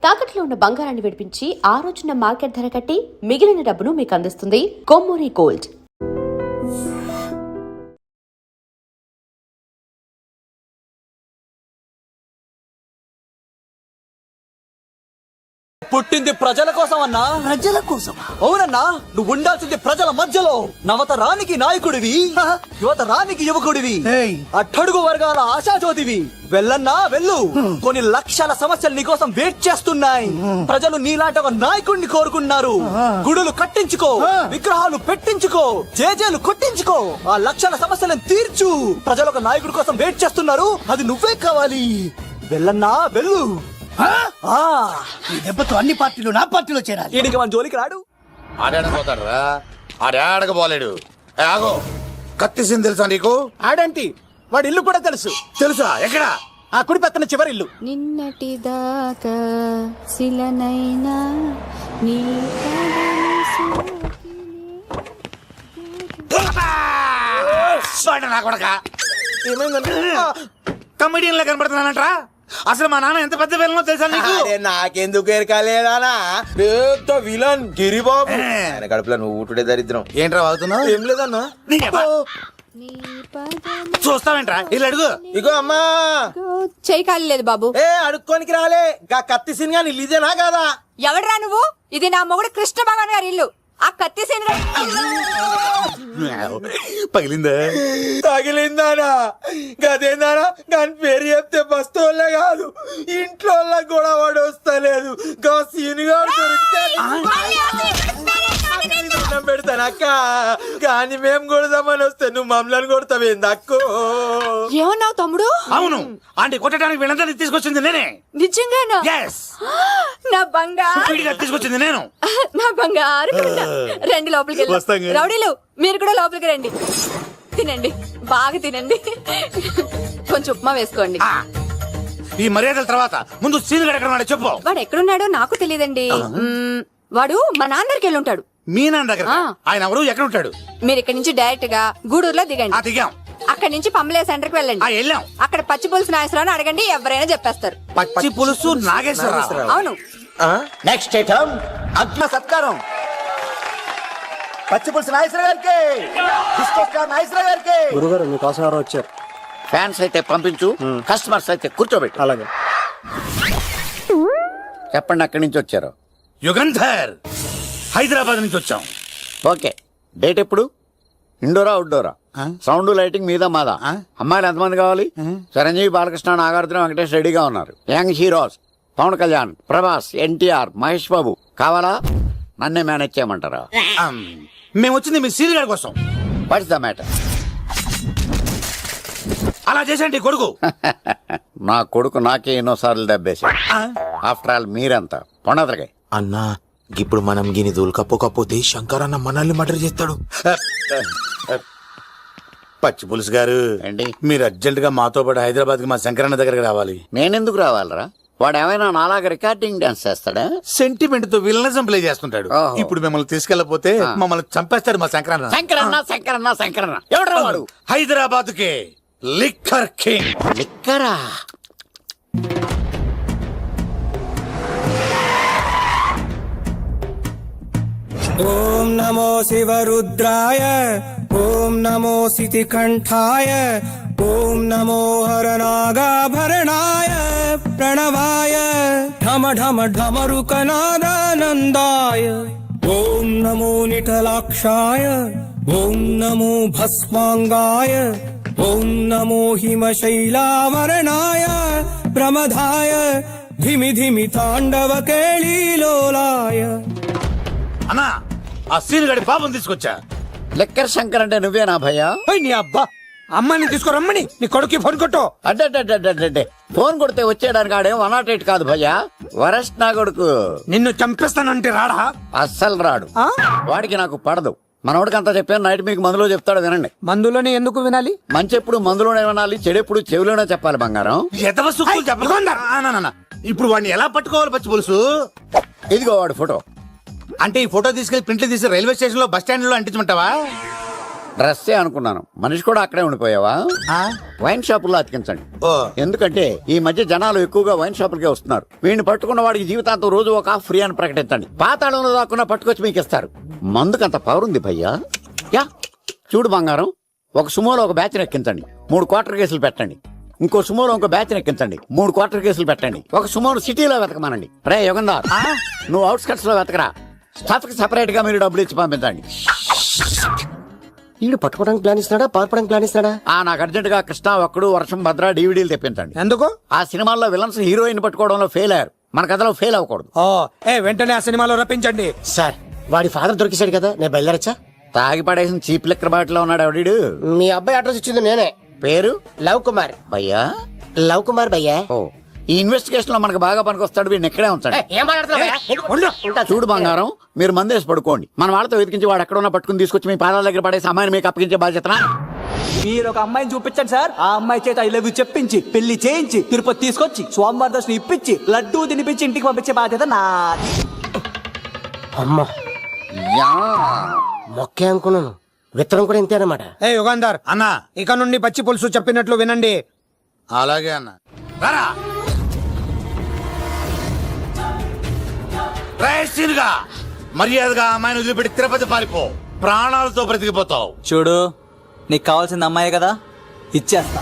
తాకట్లో ఉన్న బంగారాన్ని విడిపించి ఆ రోజున మార్కెట్ ధర కట్టి మిగిలిన డబ్బును మీకు అందిస్తుంది కొమ్మూరి గోల్డ్. పుట్టింది ప్రజల కోసం అన్నా. ప్రజల కోసం? అవునన్నా, నువ్వు ఉండాల్సింది ప్రజల మధ్యలో. నవతరానికి నాయకుడివి, యువతరానికి యువకుడివి, అట్టడుగు వర్గాల ఆశాజ్యోతివి. వెళ్ళన్నా వెళ్ళు, కొన్ని లక్షల సమస్యలు నీకోసం వెయిట్ చేస్తున్నాయి. ప్రజలు నీలాంటి ఒక నాయకుడిని కోరుకున్నారు. గుడులు కట్టించుకో, విగ్రహాలు పెట్టించుకో, జేజేలు కొట్టించుకో, ఆ లక్షల సమస్యలను తీర్చు. ప్రజలు ఒక నాయకుడి కోసం వెయిట్ చేస్తున్నారు, అది నువ్వే కావాలి. వెళ్ళన్నా వెళ్ళు. ఈ దెబ్బతో అన్ని పార్టీలు నా పార్టీలో చేరాలి. ఈయనకి మన జోలికి రాడు. ఆడకపోతారా? ఆడకపోలేడు. ఆగో, కత్తిసింది తెలుసా నీకు? ఆడంటి వాడి ఇల్లు కూడా తెలుసు. తెలుసా? ఎక్కడ? ఆ కుడి పక్కన చివరి ఇల్లు. నిన్నటి దాకా శిలనైనా నీ కమెడియన్ లా కనబడుతున్నానంట్రా. అసలు మా నాన్న ఎంత పెద్ద విలనో తెలుసా నీకు? నాకెందుకు ఎరకాలేనా? పెద్ద విలన్ గిరిబాబు. ఆయన కడుపులో నువ్వు ఊటుడే దరిద్రం. ఏంట్రా వాగుతున్నావు? ఏం లేదన్నా. చూస్తావేంట్రా? ఇల్లు అడుగు. ఇగో అమ్మా, చేయి ఖాళీ లేదు బాబు. అడుక్కోనికి రాలే. గా కత్తి సినిమా ఇదేనా కాదా? ఎవడరా నువ్వు? ఇది నా మొగుడు కృష్ణ భగవాన్ గారి ఇల్లు. ఆ కత్తి సీన్ పగిలిందా? తగిలిందానా? గదేందానా? దాని పేరు చెప్తే బస్తోళ్ళే కాదు, ఇంట్లో కూడా వాడు వస్తలేదు. గా సీనుగాడు దొరికితే పెడతాను అక్క. కానీ మేము కొడదామని వస్తే నువ్వు మమ్మల్ని కొడతావేంది అక్కో? ఏమన్నావు తమ్ముడు? అవును, ఆంటీ కొట్టడానికి వీళ్ళందరినీ తీసుకొచ్చింది నేనే. నిజంగానా? నా బంగారు తీసుకొచ్చింది నేను. నా బంగారు రండి లోపలికి వెళ్ళి. రౌడీలు మీరు కూడా లోపలికి రండి. తినండి, బాగా తినండి. కొంచెం ఉప్మా వేసుకోండి. ఈ మర్యాదల తర్వాత ముందు సీన్ ఎక్కడ ఉన్నాడో చెప్పు. వాడు ఎక్కడున్నాడో నాకు తెలియదండి. వాడు మా నాన్న దగ్గరికి వెళ్ళి ఉంటాడు. మీ నాన్న దగ్గర? ఆయన ఎవరు? ఎక్కడ ఉంటాడు? మీరు ఇక్కడ నుంచి డైరెక్ట్ గా గూడూరులో దిగండి. దిగాం. అక్కడ నుంచి పంబలే సెంటర్ కి వెళ్ళండి. వెళ్ళాం. అక్కడ పచ్చి పులుసు నాగేశ్వరరావు అడగండి, ఎవరైనా చెప్పేస్తారు. పచ్చి పులుసు నాగేశ్వరరావు? అవును. నెక్స్ట్ ఐటమ్ అగ్న సత్కారం. పచ్చి పులుసు నాగేశ్వర గారికి, నాగేశ్వర గారికి. గురుగారు మీకోసం ఎవరో వచ్చారు. ఫ్యాన్స్ అయితే పంపించు, కస్టమర్స్ అయితే కూర్చోబెట్టు. అలాగే. చెప్పండి, అక్కడి నుంచి వచ్చారు? యుగంధర్, హైదరాబాద్ నుంచి వచ్చాం. ఓకే, డేట్ ఎప్పుడు? ఇండోరా అవుట్డోరా? సౌండ్ లైటింగ్ మీద మాదా? అమ్మాయిలు ఎంతమంది కావాలి? చిరంజీవి, బాలకృష్ణ, నాగార్జున, వెంకటేష్ రెడీగా ఉన్నారు. యంగ్ హీరోస్ పవన్ కళ్యాణ్, ప్రభాస్, ఎన్టీఆర్, మహేష్ బాబు కావాలా? నన్నే మేనేజ్ చేయమంటారా? మేము వచ్చింది మీ సీన్ గారి కోసం. What's the matter? అలా చేసేయండి కొడుకు. నా కొడుకు నాకే ఎన్నోసార్లు దెబ్బేసి. ఆఫ్టర్ ఆల్ మీరంతా పొండదరగా. అన్నా, ఇప్పుడు మనం గిని దూల్కపోతే శంకర్ అన్న మనల్ని మర్డర్ చేస్తాడు. పచ్చి పులుసు గారు, ఏంటి? మీరు అర్జెంట్ గా మాతో పాటు హైదరాబాద్ కి మా శంకరన్న దగ్గరకు రావాలి. నేనెందుకు రావాలరా? వాడు ఏమైనా నాలాగా రికార్డింగ్ డాన్స్ చేస్తాడా? సెంటిమెంట్ తో విలనిజం ప్లే చేస్తుంటాడు. ఓహో. ఇప్పుడు మిమ్మల్ని తీసుకెళ్లపోతే మమ్మల్ని చంపేస్తాడు మా శంకరన్న. శంకరన్న శంకరన్న శంకరన్న ఎవడరా వాడు? హైదరాబాద్ కే లిక్కర్ కింగ్. లిక్కరా? ఓం నమో శివరుద్రాయ, ఓం నమో సితికంఠాయ, ఓం నమో హరనాగాభరణాయ ప్రణవాయ ఢమ ఢమ ఢమరుకనాదానందాయ, ఓం నమో నిటలాక్షాయ, ఓం నమో భస్మాంగాయ, ఓం నమో హిమశైలావరణాయ ప్రమదాయ ధిమి ధిమి తాండవ కేళీలోలాయ. అన్నా, ఆ సీన్ గడి పాపం తీసుకొచ్చా. లిక్కర్ శంకర్ అంటే నువ్వేనా భయ్యా? నీ అబ్బా, అమ్మాయిని తీసుకురమ్మని నీ కొడుకు ఫోన్ కొట్టు. అడ్డే ఫోన్ కొడితే వచ్చేయడానికి ఆడేం 108 కాదు భయ్యా, వరస్ట్ నా కొడుకు. నిన్ను చంపేస్తానంటే రాడా? అస్సలు రాడు. వాడికి నాకు పడదు. మనోడికి అంతా చెప్పాను, నైట్ మీకు మందులో చెప్తాడు వినండి. మందులోనే ఎందుకు వినాలి? మంచి ఎప్పుడు మందులోనే వినాలి, చెడెప్పుడు చెవిలోనే చెప్పాలి బంగారం. ఎదవ సుక్కులు చెప్పకుండా. ఇప్పుడు వాడిని ఎలా పట్టుకోవాలి పచ్చి పులుసు? ఇదిగో వాడు ఫోటో. అంటే ఈ ఫోటో తీసుకెళ్లి ప్రింట్లు తీసి రైల్వే స్టేషన్ లో బస్ స్టాండ్ లో అంటించమంటావా? డ్రెస్సే అనుకున్నాను, మనిషి కూడా అక్కడే ఉండిపోయావా? వైన్ షాపుల్లో అతికించండి. ఎందుకంటే ఈ మధ్య జనాలు ఎక్కువగా వైన్ షాపులకే వస్తున్నారు. వీడిని పట్టుకున్న వాడికి జీవితాంతం రోజు ఒక ఫ్రీ అని ప్రకటించండి. పాతాళంలో దాక్కున్నా పట్టుకొచ్చి మీకు ఇస్తారు. మందుకంత పవర్ ఉంది భయ్యా. యా చూడు బంగారం, ఒక సుమోలో ఒక బ్యాచ్ ఎక్కించండి, 3 క్వార్టర్ కేసులు పెట్టండి. ఇంకో సుమోలో ఇంకో బ్యాచ్ ఎక్కించండి, 3 క్వార్టర్ కేసులు పెట్టండి. ఒక సుమోను సిటీలో వెతకమానండి. రే యుగంధర్, నువ్వు అవుట్స్కట్స్ లో వెతకరా. స్టాఫ్ కి సెపరేట్ గా మీరు డబ్బులు ఇచ్చి పంపించండి. వీడు పట్టుకోవడానికి ప్లాన్ ఇస్తున్నాడా, పారిపోవడానికి ప్లాన్ ఇస్తున్నాడా? నాకు అర్జెంట్ గా కృష్ణ, ఒక్కడు, వర్షం, భద్ర డివిడీలు తెప్పించండి. ఎందుకు? ఆ సినిమాల్లో విలన్స్ హీరోయిన్ పట్టుకోవడంలో ఫెయిల్ అయ్యారు, మన కథలో ఫెయిల్ అవ్వకూడదు. వెంటనే ఆ సినిమాలో రప్పించండి. సార్ వాడి ఫాదర్ దొరికేశాడు కదా, నేను బయలుదేరచ్చా? తాగి పడేసిన చీప్ లెక్కర్ బాటిలో ఉన్నాడు ఎవడీడు. మీ అబ్బాయి అడ్రస్ ఇచ్చింది నేనే. పేరు లవ్ కుమార్. భయ్యా? లవ్ కుమార్ భయ్యా. ఓ, ఈ ఇన్వెస్టిగేషన్ లో మనకు బాగా పనికొస్తాడు, వీడిని ఎక్కడే ఉంచండి. ఏం మాట్లాడుతున్నావు? చూడు బంగారం, మీరు మందేసి పడుకోండి. మన వాళ్ళతో వెతికించి వాడు ఎక్కడున్నా పట్టుకుని తీసుకొచ్చి మీ పాదాల దగ్గర పడేసి అమ్మాయిని మీకు అప్పగించే బాధ్యతనా? మీరు ఒక అమ్మాయిని చూపించండి సార్. ఆ అమ్మాయి చేత ఐ లవ్ యూ చెప్పించి పెళ్లి చేయించి తిరుపతి తీసుకొచ్చి స్వామివారి దర్శనం ఇప్పించి లడ్డూ తినిపించి ఇంటికి పంపించే బాధ్యత నాది. అమ్మా యా. మొక్కే అనుకున్నాను, విత్తనం కూడా ఇంతే అన్నమాట. యుగాంధర్ అన్నా ఇక నుండి పచ్చి పులుసు చెప్పినట్లు వినండి. అలాగే అన్న. రారా రైసీన్గా మర్యాదగా అమ్మాయిని వదిలిపెట్టి తిరుపతి పారిపో, ప్రాణాలతో బ్రతికిపోతావు. చూడు, నీకు కావాల్సింది అమ్మాయి కదా, ఇచ్చేస్తా.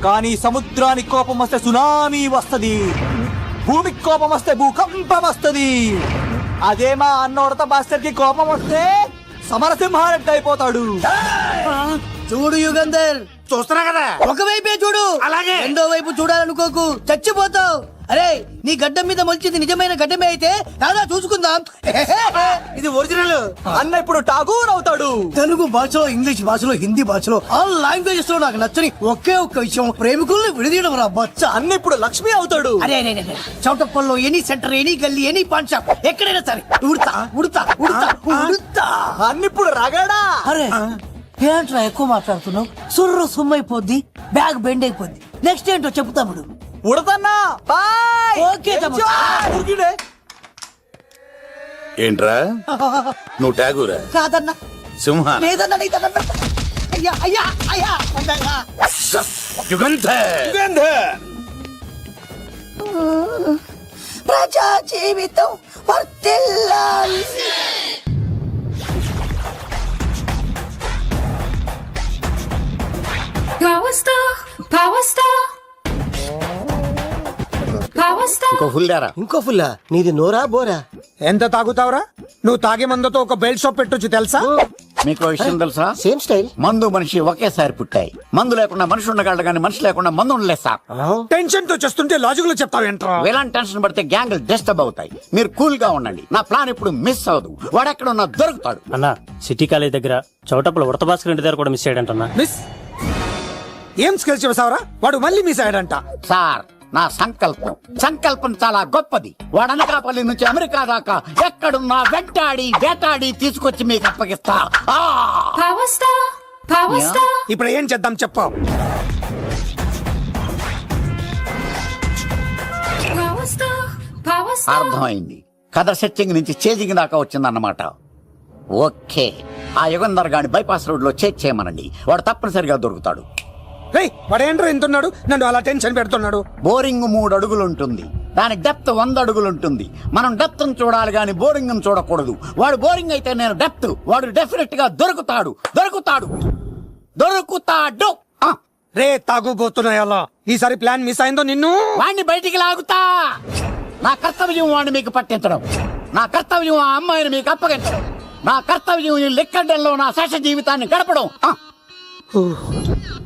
కానీ సముద్రానికి కోపం వస్తే సునామీ వస్తది, భూమికి కోపం వస్తే భూకంపం వస్తది. అదే మా అన్నోడత భాస్కర్ కి కోపం వస్తే సమరసింహారెడ్డి అయిపోతాడు. చూడు యుగంధర్, చూస్తున్నా కదా, ఒకవైపే చూడు, అలాగే. రెండో వైపు చూడాలనుకోకు, చచ్చిపోతావు. అరే నీ గడ్డం మీద మొలిచింది నిజమైన గడ్డమే అయితే రాదా చూసుకుందాం. ఇది ఒరిజినల్. అన్న ఇప్పుడు ఠాగూర్ అవుతాడు. తెలుగు భాషలో, ఇంగ్లీష్ భాషలో, హిందీ భాషలో, ఆల్ లాంగ్వేజెస్ లో నాకు నచ్చని ఒకే ఒక్క విషయం, ప్రేమికుల్ని విడదీయడం రా బచ్చ. అన్న ఇప్పుడు లక్ష్మి అవుతాడు. అరే చౌటప్పల్లో ఎనీ సెంటర్, ఎనీ గల్లీ, ఎనీ పాన్ షాప్, ఎక్కడైనా సరే ఉడతా ఉడతా ఉడతా ఉడతా. అన్న ఇప్పుడు రగడా. అరే ఏంట్రా ఎక్కువ మాట్లాడుతున్నావు? సుర్రు సుమ్మైపోద్ది, బ్యాగ్ బెండ్ అయిపోద్ది. నెక్స్ట్ ఏంటో చెప్తాముడు. ఉడతన్నా బాయ్. ఓకే తమ్ముడు. ఉరికిడే. ఏంట్రా నువ్వు ఠాగూరా? కాదన్నా, సింహ లేదన్నా, నీదన్నా. అయ్యా అయ్యా అయ్యా అయ్యా. ప్రజా జీవితం వర్ధిల్లాలి. ఇంకో ఫుల్ దారా. ఇంకో ఫుల్లా? నీది నోరా బోరా? ఎంత తాగుతావురా? నువ్వు తాగే మందుతో ఒక బెల్ట్ షాప్ పెట్టొచ్చు తెలుసా? మీకు విషయం తెలుసా? Same style. మందు మనిషి ఒకేసారి పుట్టాయి. మందు లేకుండా మనిషి ఉండగలడు కానీ మనిషి లేకుండా మందు ఉండలేదు సార్. టెన్షన్ తో చేస్తుంటే లాజిక్ లో చెప్తావేంట్రా? వేలాంటి టెన్షన్ పడితే గ్యాంగ్లు డిస్టర్బ్ అవుతాయి. మీరు కూల్ గా ఉండండి. నా ప్లాన్ ఇప్పుడు మిస్ అవ్వదు. వాడెక్కడ ఉన్నా దొరుకుతాడు. అన్నా, సిటీ కాలేజ్ దగ్గర చౌటప్పుల ఉడత భాస్కర్ ఇంటి దగ్గర కూడా మిస్ అయ్యాడంటన్నా. మిస్ ఏం స్కిల్స్ చేసావరా? వాడు మళ్ళీ మిస్ అయ్యాడంట. సార్, నా సంకల్పం చాలా గొప్పది. వాడు అనకాపల్లి నుంచి అమెరికా దాకా ఎక్కడున్నా వెంటాడి వేటాడి తీసుకొచ్చి మీకు అప్పగిస్తా. ఇప్పుడు ఏం చేద్దాం చెప్పు. అర్థమైంది. కథ సెట్టింగ్ నుంచి చేజింగ్ దాకా వచ్చిందన్నమాట. ఓకే, ఆ యుగంధర్ గాని బైపాస్ రోడ్ లో చేజ్ చేయమనండి. వాడు తప్పనిసరిగా దొరుకుతాడు. వాడేంట్రా ఇంటున్నాడు? నన్ను అలా టెన్షన్ పెడుతున్నాడు. బోరింగ్ 3 అడుగులు ఉంటుంది, దాని డెప్త్ 100 అడుగులు ఉంటుంది. మనం డెప్త్ చూడాలి గాని బోరింగ్ చూడకూడదు. వాడు బోరింగ్ అయితే నేను డెప్త్. వాడు డెఫినెట్ గా దొరుకుతాడు. రే తాగుబోతున్నాయా? ఈసారి ప్లాన్ మిస్ అయిందో నిన్ను వాడిని బయటికి లాగుతా. నా కర్తవ్యం వాడిని మీకు పట్టించడం. నా కర్తవ్యం ఆ అమ్మాయిని మీకు అప్పగించడం. నా కర్తవ్యం ఈ లెక్కడ్డల్లో నా శేష జీవితాన్ని గడపడం.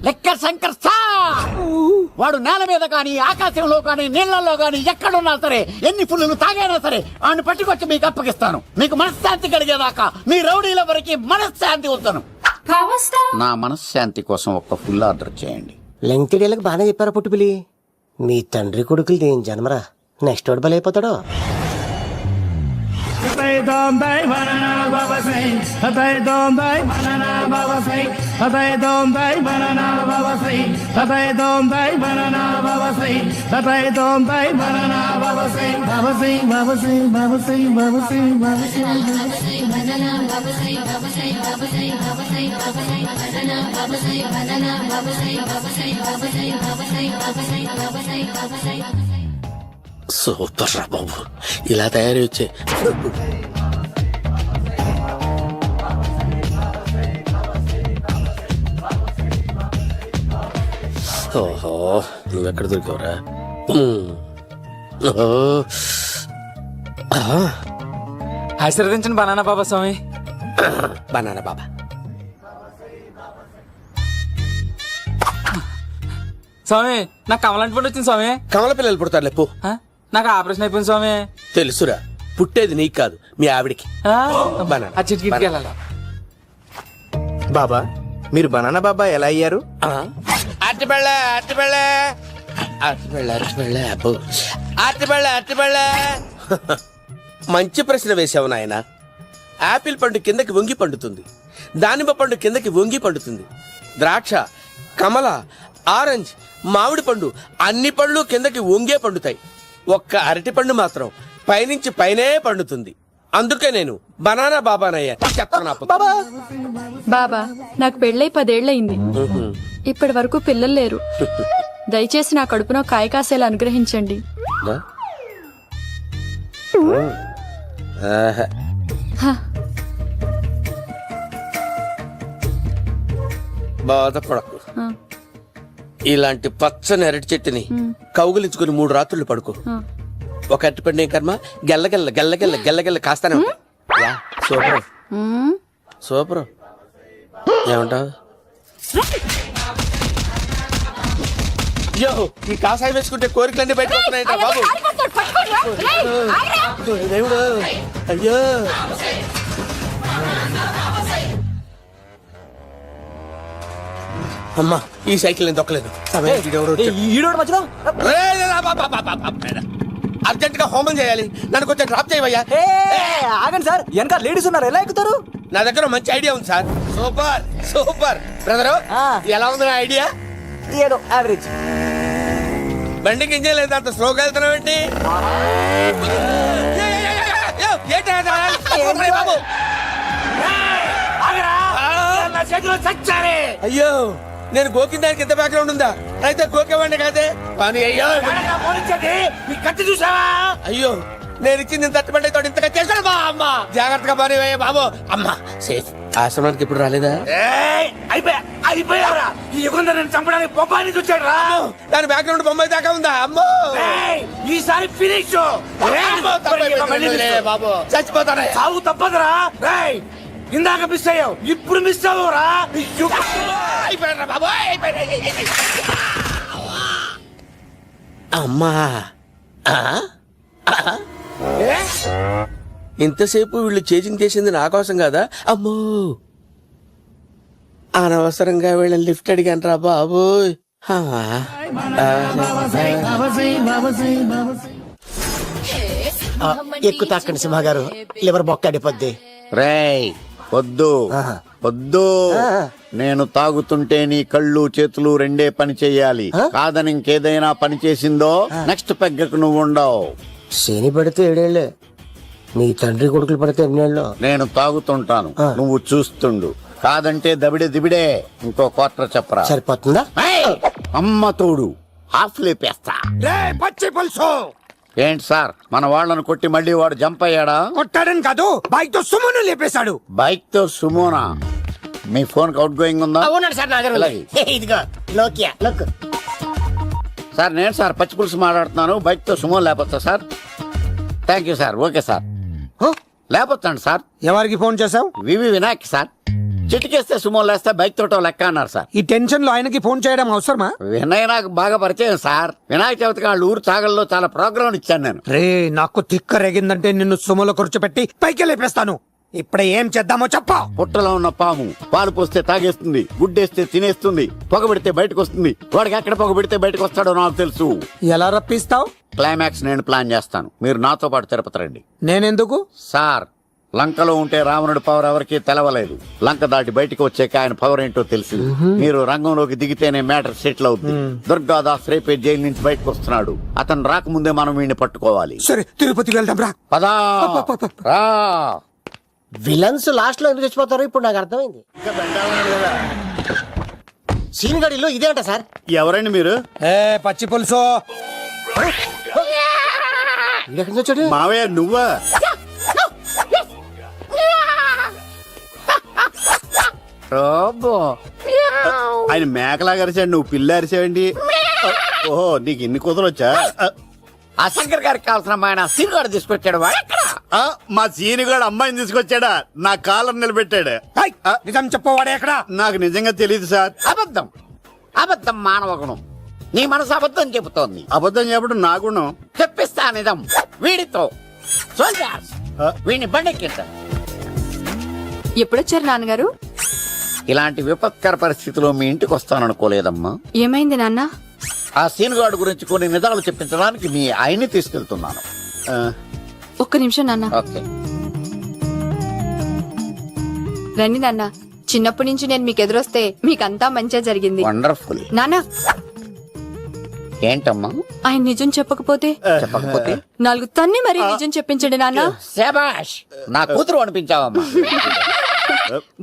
లెక్కర్ శంకర్ సార్, వాడు నేల మీద కానీ ఆకాశంలో కానీ నీళ్లలో కానీ ఎక్కడున్నా సరే, ఎన్ని ఫుల్లు తాగైనా సరే వాడిని పట్టుకొచ్చి మీకు అప్పగిస్తాను. మీకు మనశ్శాంతి కలిగేదాకా మీ రౌడీల వరకు మనశ్శాంతి వస్తాను. నా మనశ్శాంతి కోసం ఒక్క ఫుల్ ఆర్డర్ చేయండి. లెంగ్త్ డేలకు బాగానే చెప్పారా పుట్టుపిలి? మీ తండ్రి కొడుకులు దేని జన్మరా, నెక్స్ట్ వాడు బలైపోతాడో. Bye, bye, bye, bye, bye, bye, bye, bye, bye, bye, bye, bye, bye, bye, తదైదోం దై బననా భవసై తదైదోం దై బననా భవసై తదైదోం దై బననా భవసై భవసై భవసై భవసై భవసై భవసై సూపర్ రా బాబు, ఇలా తయారీ వచ్చే. ఓహో, నువ్వెక్కడ దొరికావురా? ఆశీర్వదించండి బనానా బాబా స్వామి. బనానా బాబా. స్వామి నాకు కమలాంటి పండు వచ్చింది స్వామి. కమల పిల్లలు పుడతారు లేపు. నాకు ఆపరేషన్ అయిపోయింది స్వామి. తెలుసురా, పుట్టేది నీకు కాదు మీ ఆవిడికి. బనానా. ఆ చిటికి వెళ్ళాలి. బాబా మీరు బనానా బాబా ఎలా అయ్యారు? అట్టిబెళ్ళ అట్టిబెళ్ళ అట్టిబెళ్ళ అట్టిబెళ్ళ అబ్బో అట్టిబెళ్ళ అట్టిబెళ్ళ. మంచి ప్రశ్న వేసావు నాయన. యాపిల్ పండు కిందకి వంగి పండుతుంది, దానిమ్మ పండు కిందకి వంగి పండుతుంది, ద్రాక్ష, కమల, ఆరెంజ్, మామిడి పండు అన్ని పండ్లు కిందకి వంగే పండుతాయి. ఒక్క అరటి పండు మాత్రం పైనుంచి పైనే పండుతుంది. అందుకే నేను బనానా బాబానయ్యా. చెప్తాను బాబా నాకు పెళ్ళై 10 ఏళ్ళయింది. ఇప్పటి వరకు పిల్లలు లేరు. దయచేసి నా కడుపునో కాయ కాసేలా అనుగ్రహించండి. బాధపడకు. ఇలాంటి పచ్చని అరటి చెట్టుని కౌగులించుకుని 3 రాత్రులు పడుకో. ఒక అరటి పండు ఏం కర్మ, గెల్లగెల్ల గెల్లగెల్ల గెల్లగెల్ల కాస్తానే ఉంటాయి. Yeah, super super. ఏమంటావు? అయ్యో, ఈ కాసాయి వేసుకుంటే కోరికలన్నీ బయటకు వస్తున్నాయంట బాబు. దేవుడు, అయ్యో. అమ్మా, ఈ సైకిల్ నేను దొక్కలేదు. అర్జెంట్ గా హోమం చేయాలి, నన్ను కొంచెం డ్రాప్ చేయవయ్యా. ఆగండి సార్, వెనక లేడీస్ ఉన్నారు, ఎలా ఎక్కుతారు? నా దగ్గర మంచి ఐడియా ఉంది సార్. Super super. బ్రదరు ఎలా ఉంది నా ఐడియా? ఏదో యావరేజ్. బండికి ఇంజన్ లేదు, అంత స్లోగా వెళ్తున్నావు ఏంటి? అయ్యో, నేను గోకిన దానికి ఎంత బ్యాక్గ్రౌండ్ ఉందా? అయితే గోకేవాడిని కాదే పని. అయ్యో చూసావా? అయ్యో, నేను ఇచ్చింది తట్టుబడి తోడు ఇంతగా చేశాను బా. అమ్మ జాగ్రత్తగా పని బాబు. అమ్మ సేఫ్. ఆశ్రమానికి ఇప్పుడు రాలేదా? అయిపోయారా? ఈ యుగంలో నేను చంపడానికి బొమ్మాని చూచాడు రా. దాని బ్యాక్గ్రౌండ్ బొమ్మాయి దాకా ఉందా? అమ్మో, ఈసారి ఫినిష్ బాబు. చచ్చిపోతానే. సాగు తప్పదురా. ఇందాక మిస్ అయ్యావు, ఇప్పుడు మిస్ అవ్వరా. అమ్మా, ఇంతసేపు వీళ్ళు చేజింగ్ చేసింది నా కోసం కాదా? అమ్మో, అనవసరంగా వీళ్ళని లిఫ్ట్ అడిగాను రా బాబు. ఎక్కువ తాకండి సింహ గారు, లివర్ బొక్క అడిపోద్ది. రేయ్ వద్దు వద్దు, నేను తాగుతుంటే నీ కళ్ళు చేతులు రెండే పని చెయ్యాలి. కాదని ఇంకేదైనా పని చేసిందో నెక్స్ట్ పెగ్గకు నువ్వు ఉండవు. శని పడితే 7 ఏళ్ళే, మీ తండ్రి కొడుకులు పడితే 8 ఏళ్ళు. నేను తాగుతుంటాను, నువ్వు చూస్తుండు. కాదంటే దబిడే దిబిడే. ఇంకో క్వార్టర్ చెప్పరా? సరిపోతుందా? అమ్మ తోడు హాఫ్ లేపేస్తా. పచ్చి పులుసు ఏంటి సార్, మన వాళ్ళను కొట్టి మళ్ళీ వాడు జంప్ అయ్యాడా? కొట్టాడని కాదు, బైక్ తో సుమ్మును లేపేశాడు. బైక్ తో సుమోనా? మీ ఫోన్ అవుట్ గోయింగ్ ఉందా? అవునండి సార్, నా దగ్గర ఉంది. ఇదిగో లోకియా లోక్. సార్ నేను సార్ పచ్చి పులుసు మాట్లాడుతున్నాను. బైక్ తో సుమో లేపొచ్చా sir? Thank you sir. Okay sir, లేపొచ్చండి సార్. ఎవరికి ఫోన్ చేసావు? వివి వినాయక్ సార్. చిటికేస్తే సుమో లేస్తే బైక్ తోటో లెక్క అన్నారు సార్. ఈ టెన్షన్ లో ఆయనకి ఫోన్ చేయడం అవసరమా? వినయ్ నాకు బాగా పరిచయం సార్. వినాయక చవితికి వాళ్ళ ఊరు చాగల్లో చాలా ప్రోగ్రాం ఇచ్చాను నేను. రే, నాకు తిక్క రేగిందంటే నిన్ను సుమలో కూర్చోపెట్టి పైకి లేపేస్తాను. ఇప్పుడే ఏం చేద్దామో చెప్పా. పుట్టలో ఉన్న పాము పాలు పోస్తే తాగేస్తుంది, గుడ్డేస్తే తినేస్తుంది, పొగబెడితే బయటకు వస్తుంది. వాడికి ఎక్కడ పొగబెడితే బయటకు వస్తాడో నాకు తెలుసు. ఎలా రప్పిస్తావు? క్లైమాక్స్ నేను ప్లాన్ చేస్తాను, మీరు నాతో పాటు తిరుపతి రండి. నేనెందుకు? సార్ లంకలో ఉంటే రావణుడి పవర్ ఎవరికీ తెలవలేదు. లంక దాటి బయటికి వచ్చాక ఆయన పవర్ ఏంటో తెలుసు. మీరు రంగంలోకి దిగితేనే మ్యాటర్ సెటిల్ అవుతుంది. దుర్గాదాస్ రేపే జైలు నుంచి బయటకు వస్తున్నాడు. అతను రాకముందే మనం వీడిని పట్టుకోవాలి. సరే తిరుపతికి వెళ్దాం రా. పదా రా. విలన్స్ లాస్ట్ లో ఎందుకు చచ్చిపోతారు ఇప్పుడు నాకు అర్థమైంది. సీన్ గడిలో ఇదే అంట సార్. ఎవరండి మీరు? ఏ పచ్చి పులుసు. వచ్చాడు మావయ్య నువ్వా? ఆయన మేకలాగా అరిచాడు, నువ్వు పిల్ల అరిచావండి. ఓహో, నీకు ఇన్ని కుదరొచ్చా? ఆ శంకర్ గారికి కావాల్సిన అమ్మాయి సీన్ గడు తీసుకొచ్చాడు. మా సీనుగాడు అమ్మాయిని తీసుకొచ్చాడా? నా కాలర్ నిలబెట్టాడు. ఏయ్, నిజం చెప్పవాడే ఎక్కడ? నాకు నిజంగా తెలియదు సార్. అబద్ధం అబద్ధం మానవ గుణం. నీ మనసు అబద్ధం చెబుతోంది. అబద్ధం చెప్పడం నా గుణం. తెప్పిస్తా నిజం వీడితో. సోల్జర్స్ వీడిని బండెక్కించారు. ఎప్పుడొచ్చారు నాన్నగారు? ఇలాంటి విపత్కర పరిస్థితిలో మీ ఇంటికి వస్తాననుకోలేదమ్మా. ఏమైంది నాన్న? ఆ సీనుగాడు గురించి కొన్ని నిజాలు చెప్పించడానికి మీ ఆయన్ని తీసుకెళ్తున్నాను. ఒక్క నిమిషం నాన్న. ఓకే. రండి నాన్న. చిన్నప్పటి నుంచి నేను మీకు ఎదురొస్తే మీకంతా మంచిగా జరిగింది. వండర్ఫుల్. నాన్న, ఏంటమ్మా? ఆయన నిజం చెప్పకపోతే చెప్పకపోతే నాలుగు తన్ని మరీ నిజం చెప్పించండి నాన్న. శభాష్, నా కూతురు అనిపించావమ్మా.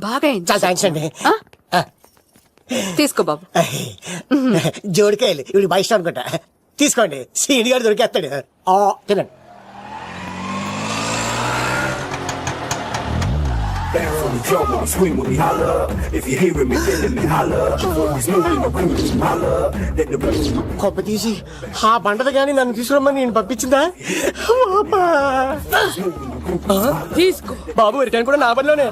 బాగా అయింది. చాలా థ్యాంక్స్ అండి. ఆ? తీసుకో బాబు. జోడికాయలు ఇవి బయట అనుకుంటా. తీసుకోండి, సీని గారు దొరికేస్తాడు. తినండి. కొప్ప తీసి ఆ పంటది కానీ నన్ను తీసుకురమ్మని నేను పంపించిందా? తీసుకో బాబు రిటర్న్ కూడా నా పనిలోనే.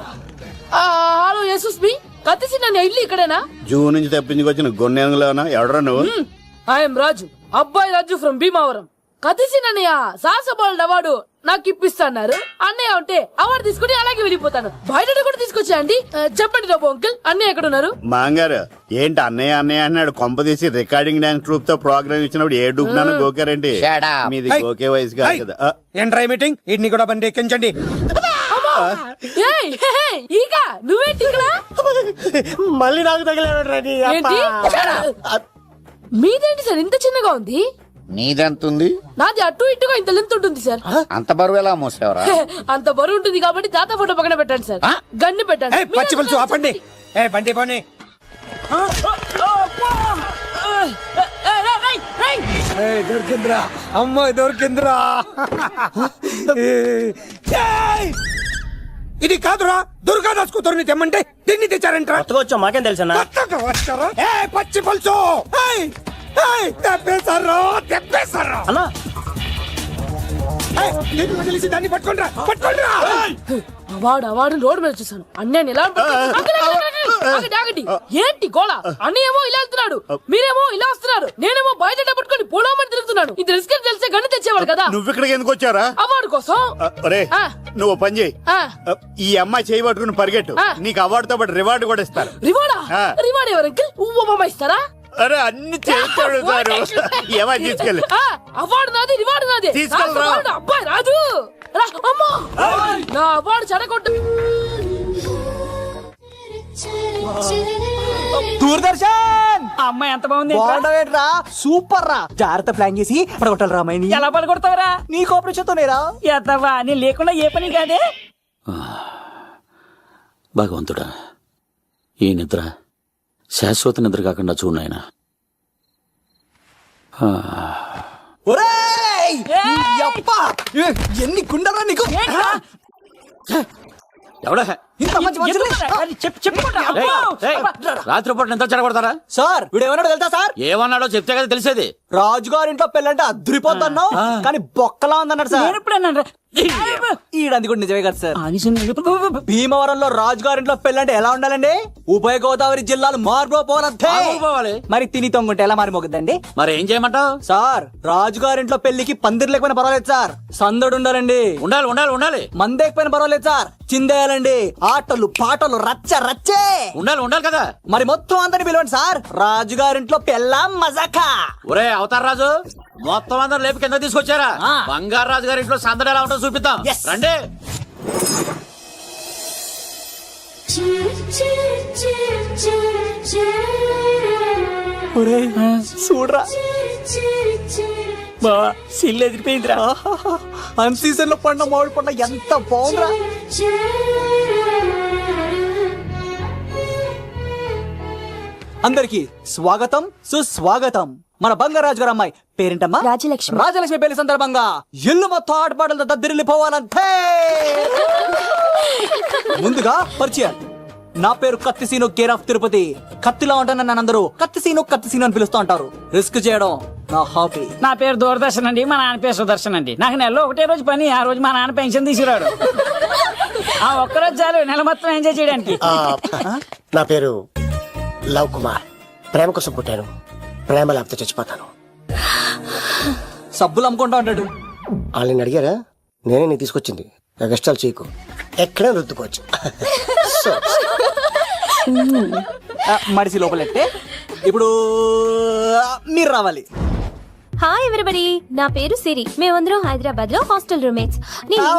హలో యశస్ బి కత్తిసి నన్ను ఇల్లు ఇక్కడేనా? జూ నుంచి తప్పించుకొచ్చిన గొన్నెంగులోనా? ఎవడరా నువ్వు? ఐఎమ్ రాజు, అబ్బాయి రాజు ఫ్రమ్ భీమావరం. కత్తిసి నన్నయ్య సాహసబాలుడు అవార్డు నాకు ఇప్పిస్తాన్నారు. అన్నయ్య ఉంటే అవార్డు తీసుకుని అలాగే వెళ్ళిపోతాను. బయట కూడా తీసుకొచ్చా అండి. చెప్పండి రాబు అంకిల్, అన్నయ్య ఎక్కడ ఉన్నారు? మాంగారు ఏంటి అన్నయ్య అన్నయ్య అన్నాడు? కొంప తీసి రికార్డింగ్ డాన్స్ ట్రూప్ తో ప్రోగ్రామ్ ఇచ్చినప్పుడు ఏ డూబ్నాను గోకారండి? మీది గోకే వయసు కాదు కదా. ఏంట్రై మీటింగ్? వీటిని కూడా బండి ఎక్కించండి. ఈక నువ్వేంటి ఇక్కడ? మళ్ళీ నాకు తగిలేడు. ఏంటి? మీదేంటి సార్ ఇంత చిన్నగా ఉంది? నీదెంతుంది? నాది అటు ఇటుగా ఇంత లెంత్ ఉంటుంది సార్. అంత బరువు ఎలా మోసేవరా? అంత బరువు ఉంటుంది కాబట్టి తాత ఫోటో పక్కన పెట్టండి సార్. గన్ను పెట్టండి. పచ్చి పులుసు ఆపండి. ఏ బండి పోనీ. దొరికిందిరా అమ్మాయి, దొరికిందిరా. ఇది కాదురా, దుర్గాదాస్ కూతురుని తెమ్మంటే దీన్ని తెచ్చారంటారా? వచ్చా మాకేం తెలుసన్నా? ఏ పచ్చి పులుసు తెప్పేశారు, తెప్పేశారు అన్నా. తెలిసి దాన్ని పట్టుకోండిరా, పట్టుకోండిరా. అవార్డు రోడ్డు మీద చూసాను. అన్నయ్య ఎలా ఆగండి. ఏంటి గోళ? అన్నయ్యేమో ఇలా వెళ్తున్నాడు, మీరేమో ఇలా వస్తున్నారు, నేనేమో బయట పట్టుకొని పోలోమని తిరుగుతున్నాను. ఇది రిస్క్ తెలిసే గన్ను తెచ్చేవాడు కదా. నువ్వు ఇక్కడికి ఎందుకు వచ్చారా? అవార్డు కోసం. నువ్వు పని చేయి, ఈ అమ్మాయి చేయి పట్టుకుని పరిగెట్టు. నీకు అవార్డుతో పాటు రివార్డు కూడా ఇస్తారు. రివార్డా? రివార్డ్ ఎవరు అంకిల్? ఉమ్మ ఇస్తారా? అరే అన్ని చేస్తాడు సార్. ఏమై తీసుకెళ్ళి అవార్డు నాది, రివార్డు నాది. తీసుకెళ్ళరా. అబ్బాయి రాజు రా. అమ్మో, నా అవార్డు చెడగొట్టు. దూరదర్శన్ అమ్మాయి ఎంత బాగుంది. బాగుండవేట్రా? సూపర్ రా. జాగ్రత్త ప్లాన్ చేసి పడగొట్టాలి రామాయని. ఎలా పడగొడతావరా? నీ కోపరేషన్తోనేరా. ఎత్తవా, నేను లేకుండా ఏ పని కాదే. భగవంతుడా, ఈ నిద్ర శాశ్వత నిద్ర కాకుండా చూడు నాయనా. ఒరేయ్! యప్పా! ఎన్ని గుండెరా నీకు? ఎవడా ఇంత మంచి మనుషులు? రాత్రిపూట నిద్ర చెడగొడతారా? సార్ వీడు ఏమన్నాడు తెలుసా సార్? ఏమన్నాడో చెప్తే కదా తెలిసేది. రాజుగారింట్లో పెళ్ళంటే అద్దరిపోతున్నావు కానీ బొక్కలా ఉందన్నాడు సార్. ఈడంది కూడా నిజమే కదా సార్. భీమవరంలో రాజుగారింట్లో పెళ్ళంటే ఎలా ఉండాలండి? ఉభయ గోదావరి జిల్లాలు పోవాలి. మరి తిని తొంగుంటే ఎలా మారిమోగుద్దండి? మరి ఏం చేయమంటావు? సార్ రాజుగారింట్లో పెళ్లికి పందిరి లేకపోయినా పర్వాలేదు సార్, సందడు ఉండాలండి. ఉండాలి ఉండాలి ఉండాలి. మందేకపోయినా పర్వాలేదు సార్, చిందేయాలండి. ఆటలు పాటలు రచ్చ రచ్చే ఉండాలి ఉండాలి కదా. మరి మొత్తం అందరిని పిలవండి సార్. రాజుగారింట్లో పెళ్ళాం మజాకా. ఒరే అవతార్ రాజు, మొత్తం అందరూ లేపు కింద తీసుకొచ్చారా? బంగారు రాజు గారి ఇంట్లో సందడి ఎలా ఉంటుందో చూపిద్దాం. రండి. ఒరేయ్, చూడరా బావా సిల్లు ఎదిరిపోయిందిరా. అన్ సీజన్ లో పండ మామిడి పండ ఎంత బాగుందిరా. అందరికి స్వాగతం సుస్వాగతం. మన బంగారాజు గారు అమ్మాయి పేరేంటమ్మా? రాజలక్ష్మి. రాజలక్ష్మి పెళ్లి సందర్భంగా ఇల్లు మొత్తం ఆటపాటలతో దద్దరిల్లిపోవాలంతే. ముందుగా పరిచయం. నా పేరు కత్తిసీను, కేర్ ఆఫ్ తిరుపతి. కత్తిలా ఉంటాను నన్ను అందరూ కత్తిసీను అని పిలుస్తూ ఉంటారు. రిస్క్ చేయడం నా హాబీ. నా పేరు దూరదర్శన్ అండి, మా నాన్న పేరు సుదర్శన్ అండి. నాకు నెలలో ఒకటే రోజు పని, ఆ రోజు మా నాన్న పెన్షన్ తీసుకురాడు. ఆ ఒక్కరోజు చాలు నెల మొత్తం ఎంజాయ్ చేయడానికి. నా పేరు లవ్ కుమార్. ప్రేమ కోసం పుట్టాను, ప్రేమ లేకపోతే చచ్చిపోతాను. సబ్బులు అమ్ముకుంటా ఉంటాడు. వాళ్ళని అడిగారా? నేనే నీ తీసుకొచ్చింది. నాకు ఇష్టాలు చేయకు, ఎక్కడ రుద్దుకోవచ్చు. మడిసి లోపలెట్టే. ఇప్పుడు మీరు రావాలి. హాయ్ ఎవరీబడి, నా పేరు సిరి. మేమందరం హైదరాబాద్ లో hostel roommates.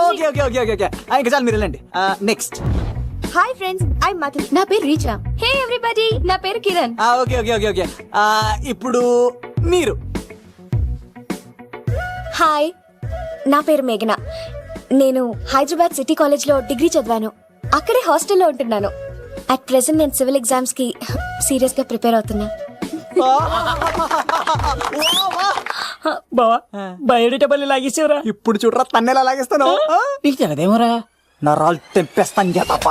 Okay okay okay okay ఇంకా చాలు, మీరు వెళ్ళండి. Next. Hi friends, I Madhu. నా పేరు రీచా. హే ఎవ్రీబడి, నా పేరు Kiran. Okay okay okay okay ఇప్పుడు మీరు. హాయ్, నా పేరు మేఘన. నేను హైదరాబాద్ సిటీ కాలేజ్ లో డిగ్రీ చదివాను. అక్కడే హాస్టల్లో ఉంటున్నాను. అట్ ప్రెసెంట్ నేను సివిల్ ఎగ్జామ్స్ కి సీరియస్ గా ప్రిపేర్ అవుతున్నా. బావా బయోడేటా పల్లి లాగేసేవరా. ఇప్పుడు చూడరా తన్నెలా లాగేస్తాను. నీకు తెలదేమోరా. నా రాళ్ళు తెంపేస్తాను తప్ప.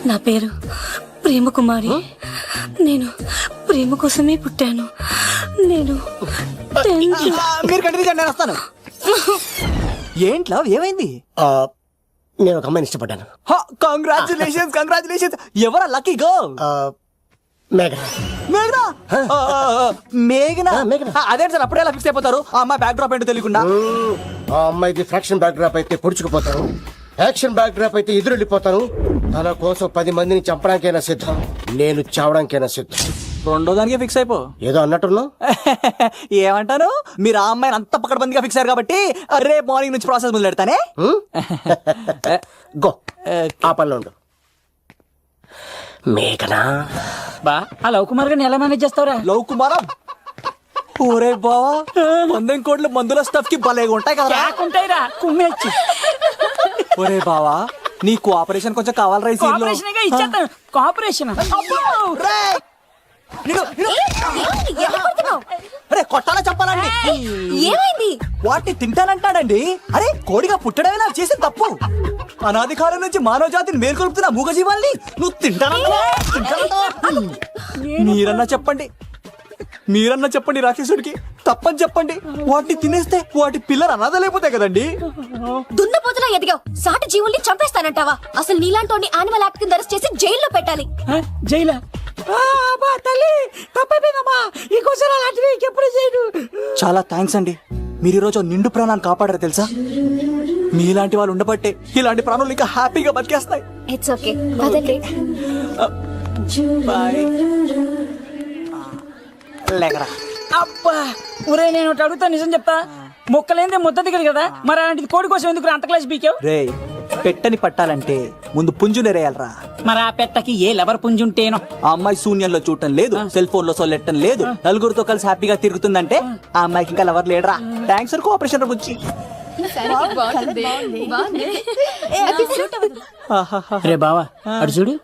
నా పేరు ప్రేమ కుమారి. నేను ప్రేమ కోసమే పుట్టాను. నేను మీరు కంటిన్యూ చేయండి, నేను వస్తాను. ఏంట్లో ఏమైంది? నేను ఒక అమ్మాయిని ఇష్టపడ్డాను. Congratulations congratulations. ఎవరా లక్కీ గర్ల్? మేఘన. మేఘనా? అదే సార్, అప్పుడే ఎలా ఫిక్స్ అయిపోతారు? ఆ అమ్మాయి బ్యాక్ డ్రాప్ ఏంటో తెలియకుండా. ఆ అమ్మాయిది ఫ్రాక్షన్ బ్యాక్ డ్రాప్ అయితే పొడుచుకుపోతాను, యాక్షన్ బ్యాక్ డ్రాప్ అయితే ఎదురెళ్ళిపోతాను. తన కోసం 10 మందిని చంపడానికైనా సిద్ధం, నేను చావడానికైనా సిద్ధం. రెండో దానికి ఫిక్స్ అయిపో. ఏదో అన్నట్టున్నా. ఏమంటాను, మీరు ఆ అమ్మాయిని అంత పక్కడబందిగా ఫిక్స్ అయ్యారు కాబట్టి రేపు మార్నింగ్ నుంచి ప్రాసెస్ మొదలు పెడతానే. గో, ఆ పనిలో ఉండు. మేఘనా. బా ఆ లవ్ కుమార్ గారిని ఎలా మేనేజ్ చేస్తావురా? లవ్ కుమారా? ఓరే బావా, 100 కోట్ల మందుల స్టఫ్ కి భలేగా ఉంటాయి కదా. ఉంటాయిరా, కుమ్మేచ్చు. ఒరే బావా, నీ కోఆపరేషన్ కొంచెం కావాలి. రైస్ ఇచ్చేస్తాను. కోఆపరేషన్ అరే కొట్టాలా చెప్పాలండి? ఏమైంది? వాటిని తింటానంటాడండి. అరే కోడిగా పుట్టడమే నాకు చేసిన తప్పు. అనాది కాలం నుంచి మానవ జాతిని మేల్కొల్పుతున్న మూగజీవాల్ని నువ్వు తింటానంటా. మీరన్నా చెప్పండి రాక్షసుడికి, తప్పని చెప్పండి. వాటిని తినేస్తే వాటి పిల్లలు అనాథలైపోతాయి కదండి. దున్నపోతులా ఎదిగావు, సాటి జీవుల్ని చంపేస్తానంటావా? అసలు నీలాంటి యానిమల్ యాక్ట్ కింద అరెస్ట్ చేసి జైల్లో పెట్టాలి. జైలా? చాలా థ్యాంక్స్ అండి, మీరు ఈరోజు నిండు ప్రాణాన్ని కాపాడారు తెలుసా. మీలాంటి వాళ్ళు ఉండబట్టే ఇలాంటి ప్రాణులు ఇంకా హ్యాపీగా బతికేస్తాయి. ఇట్స్ ఓకే, పదండి. బాయ్. లేకరా. అబ్బా ఒరే, నేను ఒకటి అడుగుతా, నిజం చెప్తా. మొక్కలేందే ముద్ద దిగదు కదా, మరి అలాంటిది కోడి కోసం ఎందుకు అంత క్లాస్ బీకావు? రే, పెట్టని పట్టాలంటే ముందు పుంజునేరేయాలరా. మరి ఆ పెట్టకి ఏ లవర్ పుంజుంటేనో. ఆ అమ్మాయి శూన్యంలో చూడటం లేదు, సెల్ ఫోన్ లో సొల్లెట్టం లేదు, నలుగురితో కలిసి హ్యాపీగా తిరుగుతుందంటే ఆ అమ్మాయికి ఇంకా లవర్ లేడరా. థ్యాంక్స్ ఫర్ కోఆపరేషన్ గురించి. రే బావా అడు చూడు.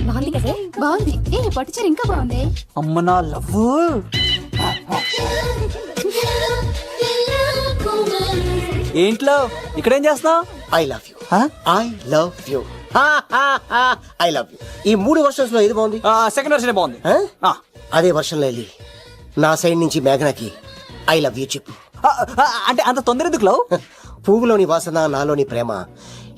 బాగుంది కదా? బాగుంది. పట్టుచారు ఇంకా బాగుంది. అమ్మ నా లవ్. ఏంట్లో ఇక్కడేం చేస్తున్నావు? I love you. I love you. I love you. ఈ 3 వర్షన్స్ లో ఏది బాగుంది? సెకండ్ వర్షన్ బాగుంది. అదే వర్షంలో వెళ్ళి నా సైడ్ నుంచి మేఘనాకి ఐ లవ్ యూ చెప్పు. అంటే అంత తొందర ఎందుకు లవ్? పువ్వులోని వాసన, నాలోని ప్రేమ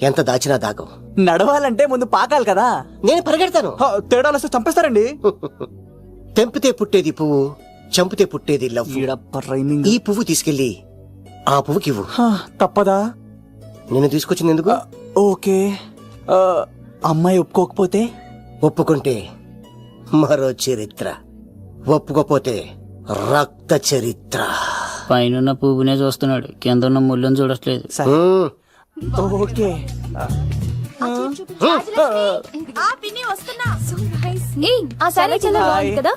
ఎంత దాచినా దాగం. నడవాలంటే ముందు పాకాలి కదా. నేను పరిగెడతాను. తేడాలు వస్తే చంపేస్తారండి. తెంపితే పుట్టేది పువ్వు, చంపితే పుట్టేది లవ్. ఈ పువ్వు తీసుకెళ్లి ఆ పువ్వుకి ఇవ్వు. తప్పదా? నిన్ను తీసుకొచ్చింది ఎందుకు? ఓకే, అమ్మాయి ఒప్పుకోకపోతే? ఒప్పుకుంటే మరో చరిత్ర, ఒప్పుకోపోతే రక్త చరిత్ర. పైన పువ్వునే చూస్తున్నాడు, కింద ఉన్న ముళ్ళని చూడట్లేదు. ఓకే. ఆ సారీ చాలా బాగుంది కదా.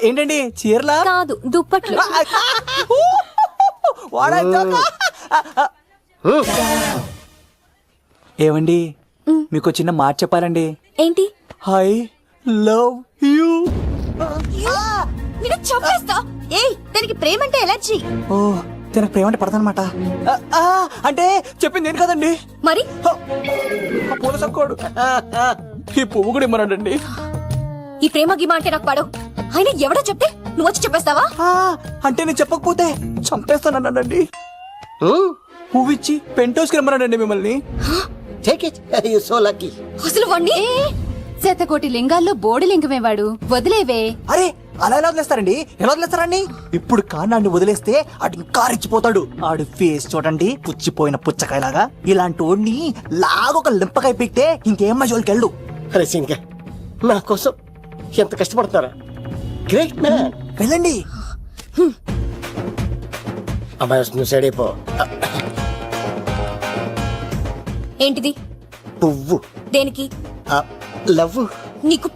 ఏంటండి చీరలా? కాదు, దుప్పట్లు. ఏమండి మీకు చిన్న మాట చెప్పాలండి. ఏంటి? I love you. నేను చంపేస్తా. ఏయ్, దానికి ప్రేమ అంటే ఎలర్జీ. ఓ, తనకు ప్రేమ అంటే పడదనమాట. అంటే చెప్పింది ఏంటి కదండి. మరి పూల సక్కోడు ఈ పువ్వు కూడా ఇమ్మనండి. ఈ ప్రేమ గిమ అంటే నాకు పడవు. అయినా ఎవడో చెప్తే నువ్వు వచ్చి చెప్పేస్తావా? అంటే నేను చెప్పకపోతే చంపేస్తానండి. పువ్వు ఇచ్చి పెంటోస్కి రమ్మనండి మిమ్మల్ని. Take it. You're so lucky. అసలు వాణ్ణి శతకోటి లింగాల్లో బోడి లింగమేవాడు, వదిలేవే. అరే అలా ఎలా వదిలేస్తారండి? ఎలా వదిలేస్తారండి? ఇప్పుడు కాన్నాడిని వదిలేస్తే అటు ఇంకా రెచ్చిపోతాడు. ఆడు ఫేస్ చూడండి, పుచ్చిపోయిన పుచ్చకాయలాగా. ఇలాంటి వాడిని లాగొక లింపకాయ పీకితే ఇంకేం మజోలికి వెళ్ళు. అరే సీన్గా, నా కోసం ఎంత కష్టపడతారా? Great man. వెళ్ళండి. అమ్మాయి వస్తుంది, సైడ్ అయిపో. ఏంటిది? పువ్వు. దేనికి? లవ్. నీకు